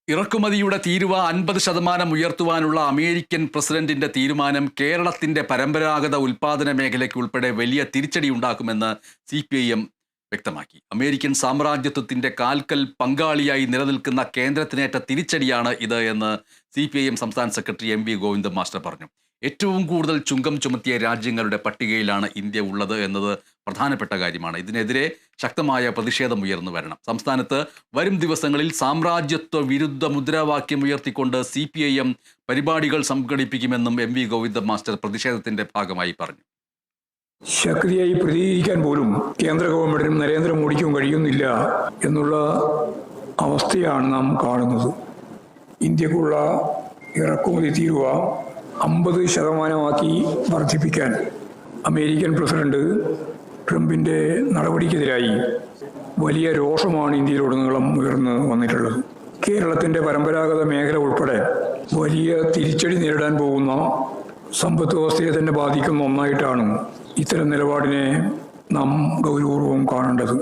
ഇറക്കുമതിയുടെ തീരുവ 50% ഉയർത്തുവാനുള്ള അമേരിക്കൻ പ്രസിഡന്റിന്റെ തീരുമാനം കേരളത്തിന്റെ പരമ്പരാഗത ഉൽപാദന മേഖലയ്ക്ക് ഉൾപ്പെടെ വലിയ തിരിച്ചടിയുണ്ടാക്കുമെന്ന് CPIM വ്യക്തമാക്കി. അമേരിക്കൻ സാമ്രാജ്യത്വത്തിന്റെ കാൽക്കൽ പങ്കാളിയായി നിലനിൽക്കുന്ന കേന്ദ്രത്തിനേറ്റ തിരിച്ചടിയാണ് ഇത് എന്ന് CPIM സംസ്ഥാന സെക്രട്ടറി MV ഗോവിന്ദൻ മാസ്റ്റർ പറഞ്ഞു. ഏറ്റവും കൂടുതൽ ചുങ്കം ചുമത്തിയ രാജ്യങ്ങളുടെ പട്ടികയിലാണ് ഇന്ത്യ ഉള്ളത് എന്നത് പ്രധാനപ്പെട്ട കാര്യമാണ്. ഇതിനെതിരെ ശക്തമായ പ്രതിഷേധം ഉയർന്നു വരണം. സംസ്ഥാനത്ത് വരും ദിവസങ്ങളിൽ സാമ്രാജ്യത്വ വിരുദ്ധ മുദ്രാവാക്യം ഉയർത്തിക്കൊണ്ട് CPIM പരിപാടികൾ സംഘടിപ്പിക്കുമെന്നും MV ഗോവിന്ദൻ മാസ്റ്റർ പ്രതിഷേധത്തിന്റെ ഭാഗമായി പറഞ്ഞു. ശക്തിയായി പ്രതികരിക്കാൻ പോലും കേന്ദ്ര ഗവൺമെന്റിനും നരേന്ദ്രമോദിക്കും കഴിയുന്നില്ല എന്നുള്ള അവസ്ഥയാണ് നാം കാണുന്നത്. ഇന്ത്യക്കുള്ള ഇറക്കുമതി തീരുവ 50% വർദ്ധിപ്പിക്കാൻ അമേരിക്കൻ പ്രസിഡന്റ് ട്രംപിൻ്റെ നടപടിക്കെതിരായി വലിയ രോഷമാണ് ഇന്ത്യയിലുടനീളം ഉയർന്നു വന്നിട്ടുള്ളത്. കേരളത്തിൻ്റെ പരമ്പരാഗത മേഖല ഉൾപ്പെടെ വലിയ തിരിച്ചടി നേരിടാൻ പോകുന്ന സമ്പദ് വ്യവസ്ഥയെ തന്നെ ബാധിക്കുന്ന ഒന്നായിട്ടാണ് ഇത്തരം നിലപാടിനെ നാം ഗൗരവപൂർവ്വം കാണേണ്ടത്.